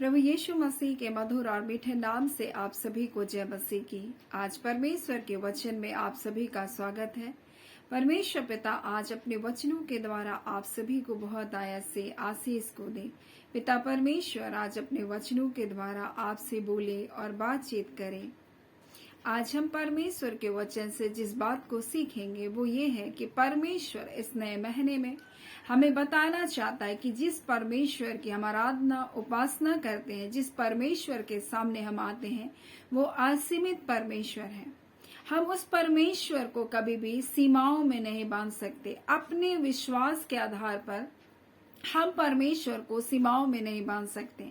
प्रभु यीशु मसीह के मधुर और मीठे नाम से आप सभी को जय मसीह की। आज परमेश्वर के वचन में आप सभी का स्वागत है। परमेश्वर पिता आज अपने वचनों के द्वारा आप सभी को बहुत आयत से आशीष को दे। पिता परमेश्वर आज अपने वचनों के द्वारा आपसे बोले और बातचीत करें। आज हम परमेश्वर के वचन से जिस बात को सीखेंगे वो ये है कि परमेश्वर इस नए महीने में हमें बताना चाहता है कि जिस परमेश्वर की हम आराधना उपासना करते हैं, जिस परमेश्वर के सामने हम आते हैं, वो असीमित परमेश्वर है। हम उस परमेश्वर को कभी भी सीमाओं में नहीं बांध सकते। अपने विश्वास के आधार पर हम परमेश्वर को सीमाओं में नहीं बांध सकते,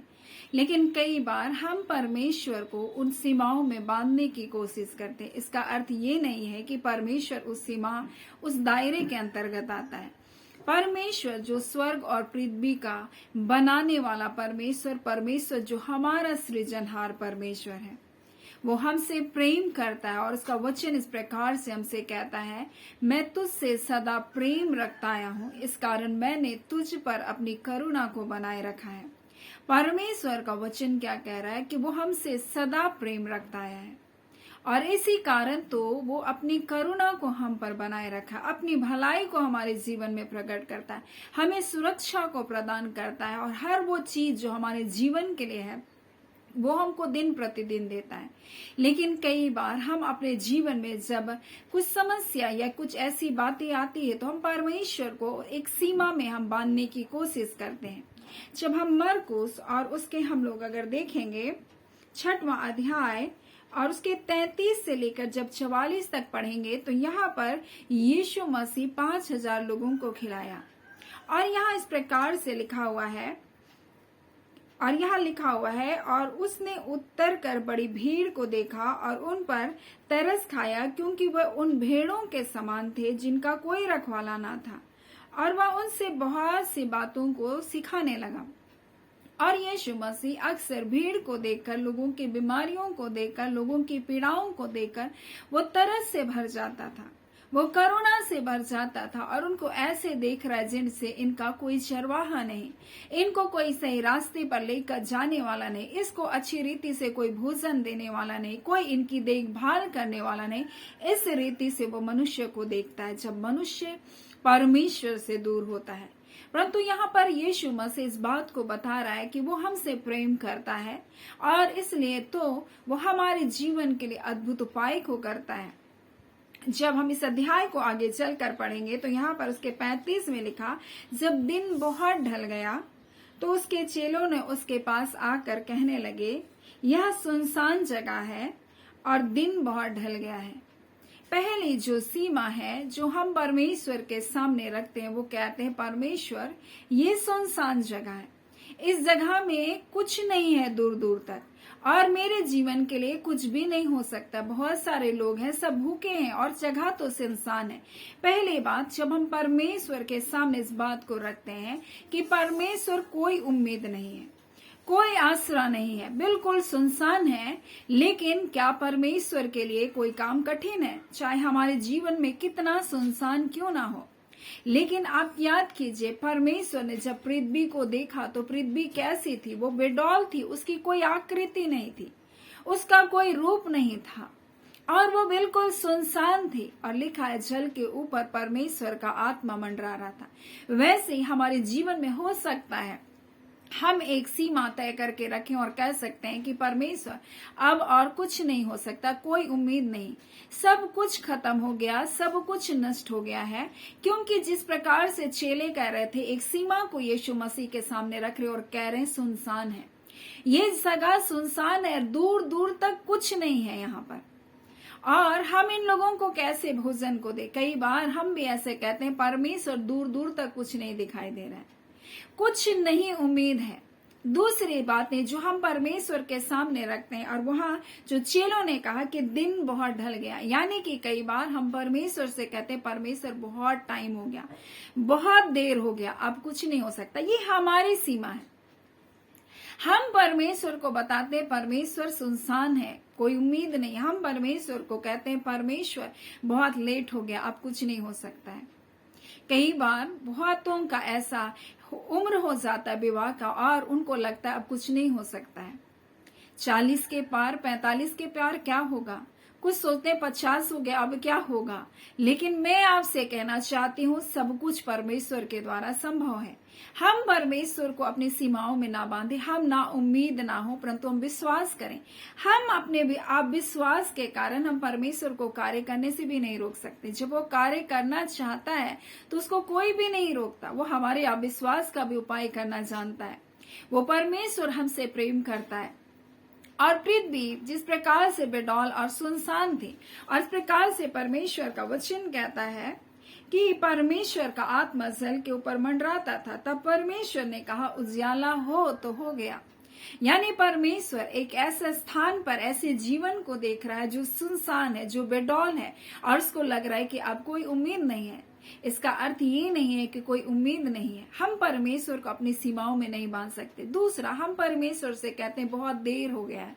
लेकिन कई बार हम परमेश्वर को उन सीमाओं में बांधने की कोशिश करते हैं। इसका अर्थ ये नहीं है कि परमेश्वर उस सीमा, उस दायरे के अंतर्गत आता है। परमेश्वर जो स्वर्ग और पृथ्वी का बनाने वाला परमेश्वर जो हमारा सृजनहार परमेश्वर है, वो हमसे प्रेम करता है और उसका वचन इस प्रकार से हमसे कहता है, मैं तुझसे सदा प्रेम रखता आया हूँ, इस कारण मैंने तुझ पर अपनी करुणा को बनाए रखा है। परमेश्वर का वचन क्या कह रहा है कि वो हमसे सदा प्रेम रखता आया है और इसी कारण तो वो अपनी करुणा को हम पर बनाए रखा, अपनी भलाई को हमारे जीवन में प्रकट करता है, हमें सुरक्षा को प्रदान करता है और हर वो चीज जो हमारे जीवन के लिए है वो हमको दिन प्रतिदिन देता है। लेकिन कई बार हम अपने जीवन में जब कुछ समस्या या कुछ ऐसी बातें आती है तो हम परमेश्वर को एक सीमा में हम बांधने की कोशिश करते हैं। जब हम मरकुस और उसके हम लोग अगर देखेंगे 6वां अध्याय और उसके 33 से लेकर जब 44 तक पढ़ेंगे तो यहाँ पर यीशु मसीह 5000 लोगों को खिलाया और यहाँ इस प्रकार से लिखा हुआ है और उसने उतर कर बड़ी भीड़ को देखा और उन पर तरस खाया, क्योंकि वह उन भेड़ों के समान थे जिनका कोई रखवाला ना था, और वह उनसे बहुत सी बातों को सिखाने लगा। और यीशु मसीह अक्सर भीड़ को देखकर, लोगों की बीमारियों को देखकर, लोगों की पीड़ाओं को देखकर वो तरस से भर जाता था, वो करुणा से भर जाता था और उनको ऐसे देख रहा है जिनसे इनका कोई चरवाहा नहीं, इनको कोई सही रास्ते पर लेकर जाने वाला नहीं, इसको अच्छी रीति से कोई भोजन देने वाला नहीं, कोई इनकी देखभाल करने वाला नहीं। इस रीति से वो मनुष्य को देखता है जब मनुष्य परमेश्वर से दूर होता है। परंतु यहाँ पर यीशु मसीह इस बात को बता रहा है कि वो हमसे प्रेम करता है और इसलिए तो वो हमारे जीवन के लिए अद्भुत उपाय को करता है। जब हम इस अध्याय को आगे चलकर पढ़ेंगे तो यहाँ पर उसके 35 में लिखा, जब दिन बहुत ढल गया तो उसके चेलों ने उसके पास आकर कहने लगे, यह सुनसान जगह है और दिन बहुत ढल गया है। पहली जो सीमा है जो हम परमेश्वर के सामने रखते हैं वो कहते हैं, परमेश्वर ये सुनसान जगह है, इस जगह में कुछ नहीं है दूर दूर तक और मेरे जीवन के लिए कुछ भी नहीं हो सकता। बहुत सारे लोग हैं, सब भूखे हैं और जगह तो सुनसान है। पहली बात, जब हम परमेश्वर के सामने इस बात को रखते हैं कि परमेश्वर कोई उम्मीद नहीं है, कोई आसरा नहीं है, बिल्कुल सुनसान है, लेकिन क्या परमेश्वर के लिए कोई काम कठिन है? चाहे हमारे जीवन में कितना सुनसान क्यों ना हो। लेकिन आप याद कीजिए, परमेश्वर ने जब पृथ्वी को देखा तो पृथ्वी कैसी थी? वो बेडौल थी, उसकी कोई आकृति नहीं थी, उसका कोई रूप नहीं था और वो बिल्कुल सुनसान थी। और लिखा है, जल के ऊपर परमेश्वर का आत्मा मंडरा रहा था। वैसे ही हमारे जीवन में हो सकता है हम एक सीमा तय करके रखें और कह सकते हैं कि परमेश्वर अब और कुछ नहीं हो सकता, कोई उम्मीद नहीं, सब कुछ खत्म हो गया, सब कुछ नष्ट हो गया है। क्योंकि जिस प्रकार से चेले कह रहे थे, एक सीमा को यीशु मसीह के सामने रख रहे और कह रहे हैं सुनसान है, ये जगह सुनसान है, दूर दूर तक कुछ नहीं है यहाँ पर। और हम इन लोगों को कैसे भोजन को दे? कई बार हम भी ऐसे कहते हैं, परमेश्वर दूर दूर तक कुछ नहीं दिखाई दे रहा है, कुछ नहीं उम्मीद है। दूसरी बातें जो हम परमेश्वर के सामने रखते हैं, और वहाँ जो चेलों ने कहा कि दिन बहुत ढल गया, यानी कि कई बार हम परमेश्वर से कहते हैं, परमेश्वर बहुत टाइम हो गया, बहुत देर हो गया, अब कुछ नहीं हो सकता। ये हमारी सीमा है। हम परमेश्वर को बताते हैं परमेश्वर सुनसान है, कोई उम्मीद नहीं। हम परमेश्वर को कहते हैं परमेश्वर बहुत लेट हो गया, अब कुछ नहीं हो सकता है। कई बार बहुतों का ऐसा उम्र हो जाता है विवाह का और उनको लगता है अब कुछ नहीं हो सकता है। 40 के पार 45 के पार क्या होगा, कुछ सोचते 50 हो गया अब क्या होगा। लेकिन मैं आपसे कहना चाहती हूँ सब कुछ परमेश्वर के द्वारा संभव है। हम परमेश्वर को अपनी सीमाओं में ना बांधे, हम ना उम्मीद ना हो, परंतु हम विश्वास करें। हम अपने आप विश्वास के कारण हम परमेश्वर को कार्य करने से भी नहीं रोक सकते। जब वो कार्य करना चाहता है तो उसको कोई भी नहीं रोकता। वो हमारे अविश्वास का भी उपाय करना जानता है। वो परमेश्वर हमसे प्रेम करता है। और पृथ्वी जिस प्रकार से बेडौल और सुनसान थी, और इस प्रकार से परमेश्वर का वचन कहता है कि परमेश्वर का आत्मा जल के ऊपर मंडराता था, तब परमेश्वर ने कहा उजियाला हो तो हो गया। यानी परमेश्वर एक ऐसे स्थान पर ऐसे जीवन को देख रहा है जो सुनसान है, जो बेडौल है, और उसको लग रहा है कि अब कोई उम्मीद नहीं है। इसका अर्थ ये नहीं है कि कोई उम्मीद नहीं है। हम परमेश्वर को अपनी सीमाओं में नहीं बांध सकते। दूसरा, हम परमेश्वर से कहते हैं बहुत देर हो गया है,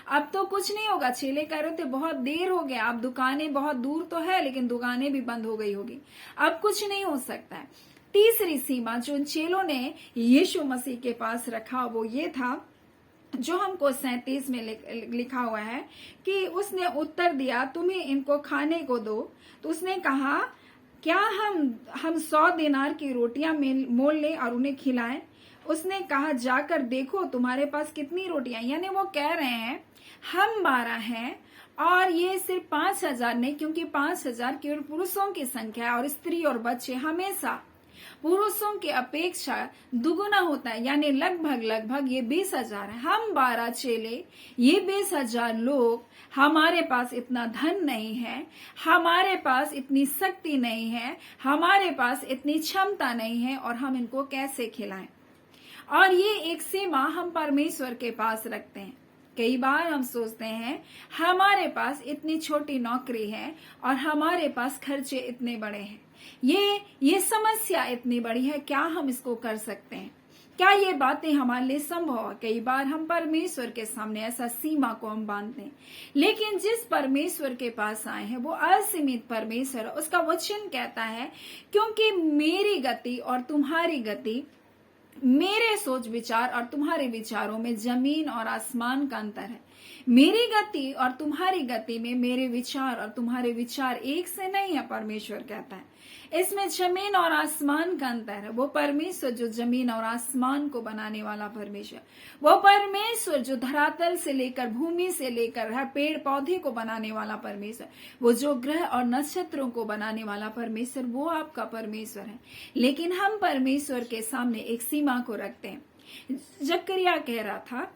अब तो कुछ नहीं होगा। चेले कह रहे थे बहुत देर हो गया, अब दुकानें बहुत दूर तो है लेकिन दुकानें भी बंद हो गई होगी, अब कुछ नहीं हो सकता है। तीसरी सीमा जो उन चेलों ने यीशु मसीह के पास रखा वो ये था जो हमको 37 में लिखा हुआ है कि उसने उत्तर दिया तुम्हें इनको खाने को दो। तो उसने कहा क्या हम 100 दिनार की रोटियां मोल लें और उन्हें खिलाएं। उसने कहा जाकर देखो तुम्हारे पास कितनी रोटियां। यानी वो कह रहे हैं हम 12 हैं और ये सिर्फ 5000 नहीं, क्योंकि 5000 केवल पुरुषों की संख्या है और स्त्री और बच्चे हमेशा पुरुषों की अपेक्षा दुगुना होता है। यानी लगभग ये 20,000 है। हम 12 चेले, ये 20,000 लोग, हमारे पास इतना धन नहीं है, हमारे पास इतनी शक्ति नहीं है, हमारे पास इतनी क्षमता नहीं है, और हम इनको कैसे खिलाएं। और ये एक सीमा हम परमेश्वर के पास रखते हैं। कई बार हम सोचते हैं हमारे पास इतनी छोटी नौकरी है और हमारे पास खर्चे इतने बड़े हैं, ये समस्या इतनी बड़ी है, क्या हम इसको कर सकते हैं, क्या ये बातें हमारे लिए संभव है। कई बार हम परमेश्वर के सामने ऐसा सीमा को हम बांधते हैं। लेकिन जिस परमेश्वर के पास आए हैं वो असीमित परमेश्वर, उसका वचन कहता है क्योंकि मेरी गति और तुम्हारी गति, मेरे सोच विचार और तुम्हारे विचारों में जमीन और आसमान का अंतर है। मेरी गति और तुम्हारी गति में मेरे विचार और तुम्हारे विचार एक से नहीं है, परमेश्वर कहता है। इसमें जमीन और आसमान का अंतर है। वो परमेश्वर जो जमीन और आसमान को बनाने वाला परमेश्वर, वो परमेश्वर जो धरातल से लेकर भूमि से लेकर हर पेड़ पौधे को बनाने वाला परमेश्वर, वो जो ग्रह और नक्षत्रों को बनाने वाला परमेश्वर, वो आपका परमेश्वर है। लेकिन हम परमेश्वर के सामने एक सीमा को रखते हैं। जकरिया कह रहा था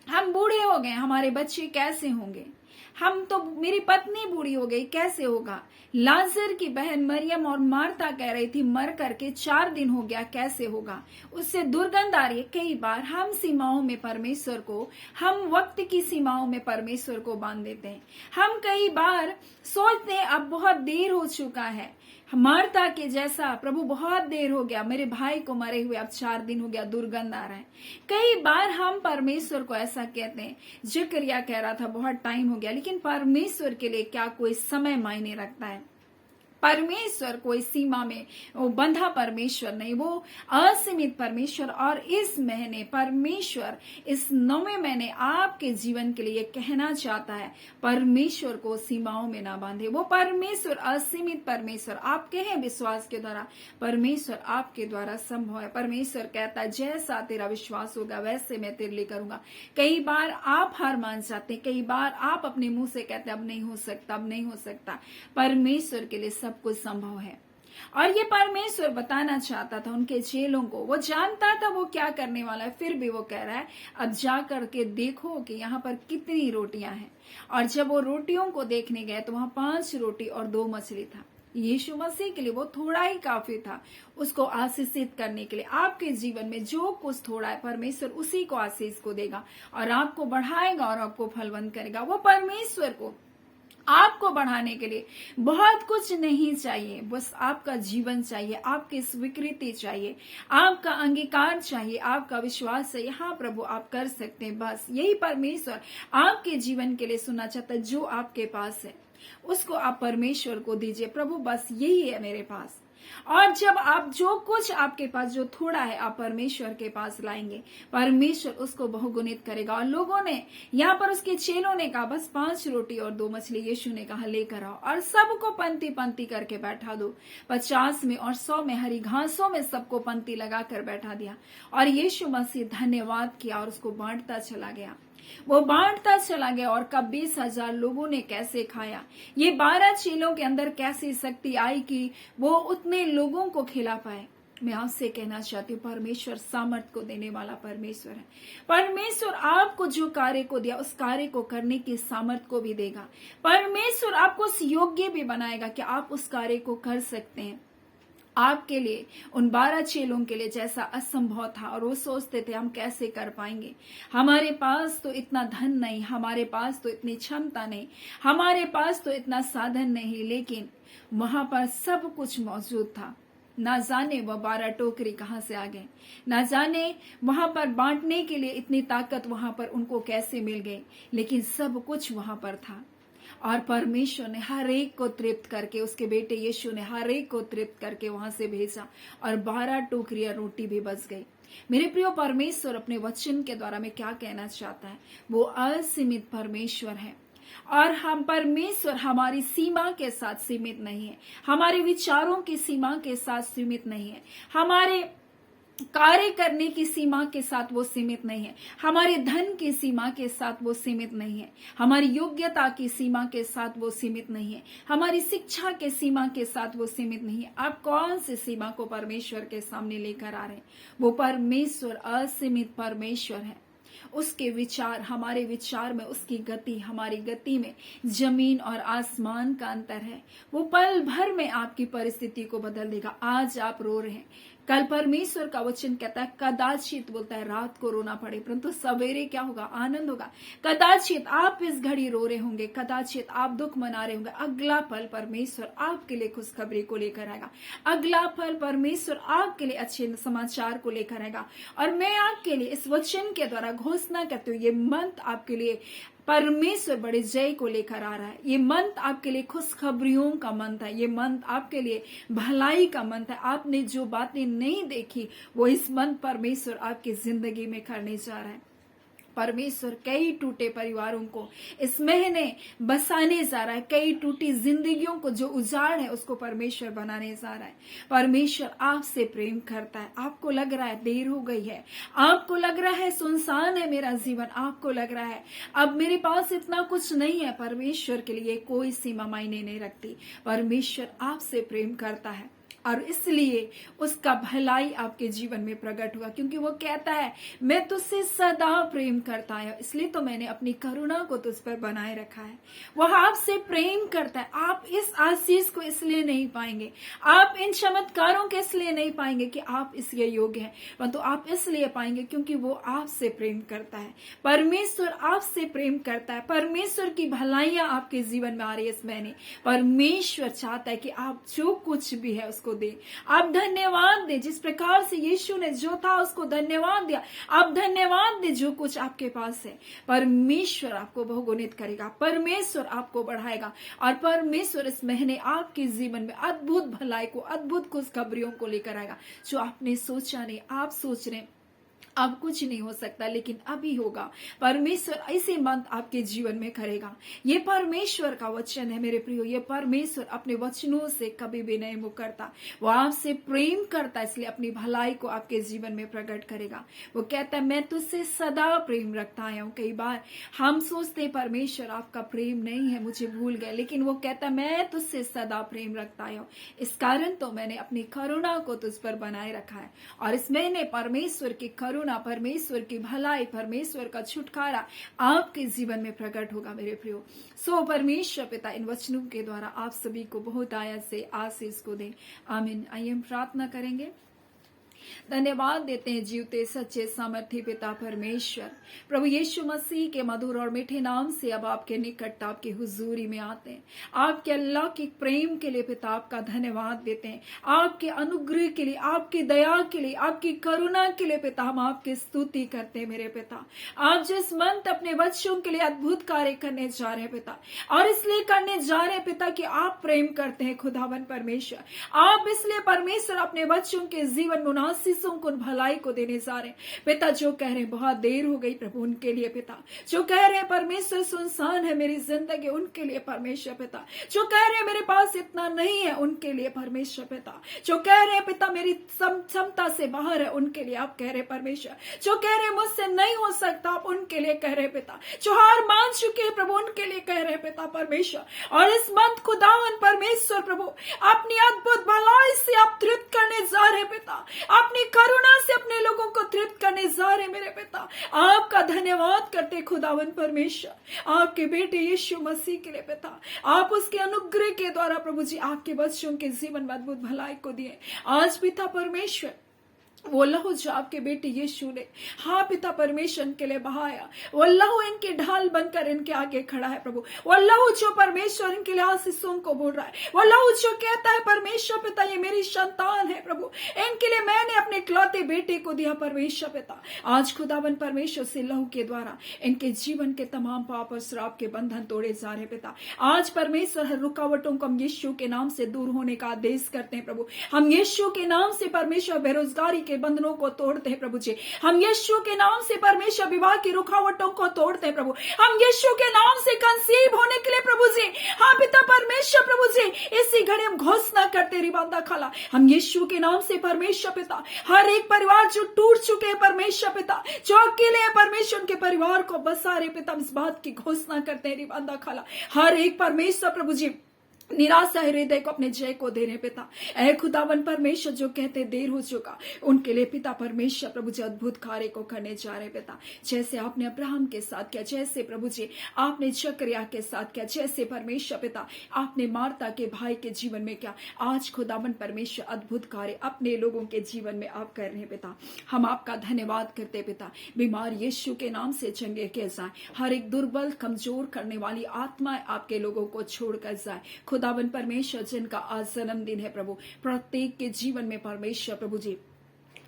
हम बूढ़े हो गए, हमारे बच्चे कैसे होंगे, हम तो, मेरी पत्नी बूढ़ी हो गई, कैसे होगा। लाजर की बहन मरियम और मार्ता कह रही थी मर करके 4 दिन हो गया, कैसे होगा, उससे दुर्गंध आ रही है। कई बार हम सीमाओं में परमेश्वर को, हम वक्त की सीमाओं में परमेश्वर को बांध देते हैं। हम कई बार सोचते हैं अब बहुत देर हो चुका है, मार्ता के जैसा, प्रभु बहुत देर हो गया, मेरे भाई को मरे हुए अब 4 दिन हो गया, दुर्गंध आ रहा है। कई बार हम परमेश्वर को ऐसा कहते हैं। जकरिया कह रहा था बहुत टाइम हो गया, लेकिन परमेश्वर के लिए क्या कोई समय मायने रखता है। परमेश्वर कोई सीमा में वो बंधा परमेश्वर नहीं, वो असीमित परमेश्वर। और इस महीने परमेश्वर, इस 9वें महीने आपके जीवन के लिए कहना चाहता है परमेश्वर को सीमाओं में ना बांधे। वो परमेश्वर असीमित परमेश्वर, आप कहें विश्वास के द्वारा परमेश्वर आपके द्वारा संभव है। परमेश्वर कहता है जैसा तेरा विश्वास होगा वैसे मैं तेरे लिए करूंगा। कई बार आप हार मान जाते, कई बार आप अपने मुंह से कहते अब नहीं हो सकता, अब नहीं हो सकता। परमेश्वर के लिए सब कुछ संभव है। और ये परमेश्वर बताना चाहता था उनके चेलों को, वो जानता था वो क्या करने वाला है, फिर भी वो कह रहा है अब जा करके देखो कि यहाँ पर कितनी रोटियां हैं। और जब वो रोटियों को देखने गए तो वहां 5 रोटी और 2 मछली था। यीशु मसीह के लिए वो थोड़ा ही काफी था उसको आशीषित करने के लिए। आपके जीवन में जो कुछ थोड़ा है परमेश्वर उसी को आशीष को देगा और आपको बढ़ाएगा और आपको फलवंत करेगा। वो परमेश्वर को आपको बढ़ाने के लिए बहुत कुछ नहीं चाहिए, बस आपका जीवन चाहिए, आपकी स्वीकृति चाहिए, आपका अंगीकार चाहिए, आपका विश्वास चाहिए। हाँ प्रभु आप कर सकते हैं, बस यही परमेश्वर आपके जीवन के लिए सुनना चाहता है। जो आपके पास है उसको आप परमेश्वर को दीजिए। प्रभु बस यही है मेरे पास, और जब आप जो कुछ आपके पास जो थोड़ा है आप परमेश्वर के पास लाएंगे, परमेश्वर उसको बहुगुणित करेगा। और लोगों ने यहाँ पर उसके चेलों ने कहा बस 5 रोटी और 2 मछली। यीशु ने कहा लेकर आओ और सबको पंक्ति पंक्ति करके बैठा दो। 50 में और 100 में हरी घासों में सबको पंक्ति लगाकर बैठा दिया। और यीशु मसीह धन्यवाद किया और उसको बांटता चला गया। वो बांटता चला गया और कब 20,000 लोगों ने कैसे खाया। ये 12 चेलों के अंदर कैसी शक्ति आई कि वो उतने लोगों को खिला पाए। मैं आपसे कहना चाहती हूँ परमेश्वर सामर्थ को देने वाला परमेश्वर है। परमेश्वर आपको जो कार्य को दिया उस कार्य को करने की सामर्थ को भी देगा। परमेश्वर आपको उस योग्य भी बनाएगा कि आप उस कार्य को कर सकते हैं। आपके लिए उन 12 चेलों के लिए जैसा असंभव था और वो सोचते थे हम कैसे कर पाएंगे, हमारे पास तो इतना धन नहीं, हमारे पास तो इतनी क्षमता नहीं, हमारे पास तो इतना साधन नहीं, लेकिन वहां पर सब कुछ मौजूद था। ना जाने वह 12 टोकरी कहां से आ गए, ना जाने वहां पर बांटने के लिए इतनी ताकत वहां पर उनको कैसे मिल गई, लेकिन सब कुछ वहां पर था। और परमेश्वर ने हर एक को तृप्त करके, उसके बेटे यीशु ने हर एक को तृप्त करके वहां से भेजा और 12 टोकरियां रोटी भी बच गई। मेरे प्रियो, परमेश्वर अपने वचन के द्वारा में क्या कहना चाहता है, वो असीमित परमेश्वर है। और हम परमेश्वर हमारी सीमा के साथ सीमित नहीं है, हमारे विचारों की सीमा के साथ सीमित नहीं है, हमारे कार्य करने की सीमा के साथ वो सीमित नहीं है, हमारे धन की सीमा के साथ वो सीमित नहीं है, हमारी योग्यता की सीमा के साथ वो सीमित नहीं है, हमारी शिक्षा के सीमा के साथ वो सीमित नहीं है। आप कौन सी सीमा को परमेश्वर के सामने लेकर आ रहे हैं? वो परमेश्वर असीमित परमेश्वर है। उसके विचार हमारे विचार में, उसकी गति हमारी गति में जमीन और आसमान का अंतर है। वो पल भर में आपकी परिस्थिति को बदल देगा। आज आप रो रहे हैं, कल परमेश्वर का वचन कहता है कदाचित, बोलता है रात को रोना पड़े परंतु सवेरे क्या होगा, आनंद होगा। कदाचित आप इस घड़ी रो रहे होंगे, कदाचित आप दुख मना रहे होंगे, अगला पल परमेश्वर आपके लिए खुशखबरी को लेकर आएगा, अगला पल परमेश्वर आपके लिए अच्छे समाचार को लेकर आएगा। और मैं आपके लिए इस वचन के द्वारा घोषणा करती हूँ, ये मंथ आपके लिए परमेश्वर बड़े जय को लेकर आ रहा है। ये मंथ आपके लिए खुशखबरियों का मंथ है, ये मंथ आपके लिए भलाई का मंथ है। आपने जो बातें नहीं देखी वो इस मंथ परमेश्वर आपकी जिंदगी में करने जा रहा है। परमेश्वर कई टूटे परिवारों को इस महीने बसाने जा रहा है, कई टूटी जिंदगियों को जो उजाड़ है उसको परमेश्वर बनाने जा रहा है। परमेश्वर आपसे प्रेम करता है। आपको लग रहा है देर हो गई है, आपको लग रहा है सुनसान है मेरा जीवन, आपको लग रहा है अब मेरे पास इतना कुछ नहीं है, परमेश्वर के लिए कोई सीमा मायने नहीं रखती। परमेश्वर आपसे प्रेम करता है और इसलिए उसका भलाई आपके जीवन में प्रकट हुआ, क्योंकि वो कहता है मैं तुझसे सदा प्रेम करता है, इसलिए तो मैंने अपनी करुणा को तुझ पर बनाए रखा है। वह आपसे प्रेम करता है। आप इस आशीष को इसलिए नहीं पाएंगे, आप इन चमत्कारों के इसलिए नहीं पाएंगे कि आप इसके योग्य हैं, परंतु आप इसलिए पाएंगे क्योंकि वो आपसे प्रेम करता है। परमेश्वर आपसे प्रेम करता है। परमेश्वर की भलाइयां आपके जीवन में आ रही है इस महीने। परमेश्वर चाहता है कि आप जो कुछ भी है उसको दे, आप धन्यवाद दे। जिस प्रकार से यीशु ने जो था उसको धन्यवाद दिया, आप धन्यवाद दे जो कुछ आपके पास है। परमेश्वर आपको बहुगुणित करेगा, परमेश्वर आपको बढ़ाएगा और परमेश्वर इस महीने आपके जीवन में अद्भुत भलाई को, अद्भुत खुशखबरियों को लेकर आएगा। जो आपने सोचा नहीं, आप सोच रहे अब कुछ नहीं हो सकता, लेकिन अभी होगा। परमेश्वर ऐसे मंथ आपके जीवन में करेगा। ये परमेश्वर का वचन है मेरे प्रियो। ये परमेश्वर अपने वचनों से कभी भी नहीं मुकरता। वो आपसे प्रेम करता है, इसलिए अपनी भलाई को आपके जीवन में प्रकट करेगा। वो कहता है मैं तुझसे सदा प्रेम रखता आया हूँ। कई बार हम सोचते परमेश्वर आपका प्रेम नहीं है, मुझे भूल गए, लेकिन वो कहता है मैं तुझसे सदा प्रेम रखता आया हूँ। इस कारण तो मैंने अपनी करुणा को तुझ पर बनाए रखा है। और इस महीने परमेश्वर की करुणा, परमेश्वर की भलाई, परमेश्वर का छुटकारा आपके जीवन में प्रकट होगा मेरे प्रियो। सो परमेश्वर पिता इन वचनों के द्वारा आप सभी को बहुत आया से आशीष को दे। आमीन। आइए हम प्रार्थना करेंगे। धन्यवाद देते हैं जीवते सच्चे सामर्थ्य पिता परमेश्वर। प्रभु यीशु मसीह के मधुर और मीठे नाम से अब आपके निकट, आपकी हुजूरी में आते हैं। आपके अल्लाह के प्रेम के लिए पिता आपका धन्यवाद देते हैं, आपके अनुग्रह के लिए, आपकी दया के लिए, आपकी करुणा के लिए पिता हम आपकी स्तुति करते हैं मेरे पिता। आप जिस मंथ अपने बच्चों के लिए अद्भुत कार्य करने जा रहे हैं पिता, और इसलिए करने जा रहे हैं पिता कि आप प्रेम करते हैं खुदावन परमेश्वर। आप इसलिए परमेश्वर अपने बच्चों के जीवन में आशीषों को, भलाई को देने जा रहे हैं पिता। जो कह रहे हैं बहुत देर हो गई प्रभु, उनके लिए पिता। जो कह रहे हैं परमेश्वर सुनसान है मेरी जिंदगी, उनके लिए परमेश्वर पिता। जो कह रहे हैं मेरे पास इतना नहीं है, उनके लिए परमेश्वर पिता। जो कह रहे हैं पिता मेरी क्षमता से बाहर है, उनके लिए आप कह रहे हैं परमेश्वर। जो कह रहे हैं मुझसे नहीं हो सकता, आप उनके लिए कह रहे हैं पिता। जो हार मान चुके हैं प्रभु, उनके लिए कह रहे हैं पिता परमेश्वर। और इस मंथ खुदावन परमेश्वर प्रभु अपनी अद्भुत भलाई से आप तृप्त करने जा रहे हैं पिता। अपनी करुणा से अपने लोगों को तृप्त करने जा रहे मेरे पिता। आपका धन्यवाद करते खुदावन परमेश्वर, आपके बेटे यीशु मसीह के लिए पिता। आप उसके अनुग्रह के द्वारा प्रभु जी आपके बच्चों के जीवन में अद्भुत भलाई को दिए आज पिता परमेश्वर। वो लहू जो आपके बेटे यीशु ने हाँ पिता परमेश्वर के लिए बहाया, वो लहू इनके ढाल बनकर इनके आगे खड़ा है प्रभु। वो लहू जो परमेश्वर इनके लिए आशीषों को बोल रहा है, वो लहू जो कहता है परमेश्वर पिता ये मेरी संतान है प्रभु, इनके लिए मैंने अपने इकलौते बेटे को दिया परमेश्वर पिता। आज खुदावन परमेश्वर से लहू के द्वारा इनके जीवन के तमाम पाप और श्राप के बंधन तोड़े जा रहे पिता। आज परमेश्वर हर रुकावटों को हम यीशु के नाम से दूर होने का आदेश करते हैं प्रभु। हम यीशु के नाम से परमेश्वर बेरोजगारी के बंधनों को तोड़ते हैं प्रभु जी। हम यीशु के नाम से परमेश्वर विवाह की रुकावटों को तोड़ते हैं प्रभु। हम यीशु के नाम से कंसीव होने के लिए प्रभु जी हाँ पिता परमेश्वर प्रभु जी इसी घड़ी हम घोषणा करते रिबांदा खाला। हम यीशु के नाम से परमेश्वर पिता हर एक परिवार जो टूट चुके हैं परमेश्वर पिता, जो अकेले हैं परमेश्वर उनके परिवार को बसा रहे पिता, इस बात की घोषणा करते हैं रिबांदा खाला। हर एक परमेश्वर प्रभु जी निराशा हृदय को अपने जय को दे रहे पिता। ऐ खुदावन परमेश्वर जो कहते देर हो चुका, उनके लिए पिता परमेश्वर प्रभु जी अद्भुत कार्य को करने जा रहे पिता। जैसे आपने अब्राहम के साथ किया, जैसे प्रभु जी आपने जकरिया के साथ किया, जैसे परमेश्वर पिता आपने मार्ता के भाई के जीवन में किया, आज खुदावन परमेश्वर अद्भुत कार्य अपने लोगों के जीवन में आप कर रहे हैं पिता। हम आपका धन्यवाद करते पिता। बीमार यीशु के नाम से चंगे किए जाए, हर एक दुर्बल कमजोर करने वाली आत्माएं आपके लोगों को छोड़कर जाए। खुदावन परमेश्वर जिनका आज जन्मदिन है प्रभु, प्रत्येक के जीवन में परमेश्वर प्रभु जी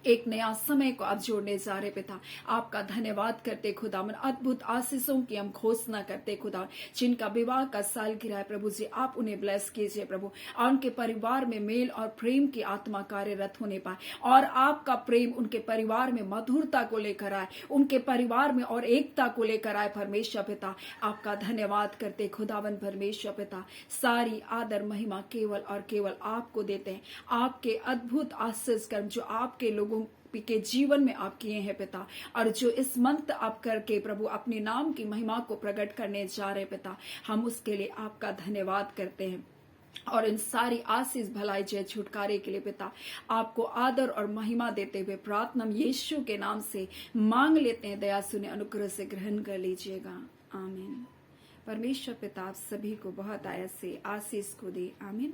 एक नया समय को आप जोड़ने जा रहे पिता। आपका धन्यवाद करते खुदावन, अद्भुत आशीषों की हम घोषणा करते खुदा। जिनका विवाह का साल गिरा है प्रभु जी आप उन्हें ब्लेस कीजिए प्रभु, और उनके परिवार में मेल और प्रेम की आत्मा कार्यरत होने पाए, और आपका प्रेम उनके परिवार में मधुरता को लेकर आए, उनके परिवार में और एकता को लेकर आए परमेश्वर पिता। आपका धन्यवाद करते खुदावन परमेश्वर पिता। सारी आदर महिमा केवल और केवल आपको देते हैं। आपके अद्भुत आशीष कर्म जो आपके लोगों के जीवन में आप किए हैं पिता, और जो इस मंथ आप करके प्रभु अपने नाम की महिमा को प्रकट करने जा रहे पिता, हम उसके लिए आपका धन्यवाद करते हैं। और इन सारी आशीष भलाई जय छुटकारे के लिए पिता आपको आदर और महिमा देते हुए प्रार्थना यीशु के नाम से मांग लेते हैं। दया सुने अनुग्रह से ग्रहण कर लीजिएगा, आमीन। परमेश्वर पिता आप सभी को बहुत आयत से आशीष को दे, आमीन।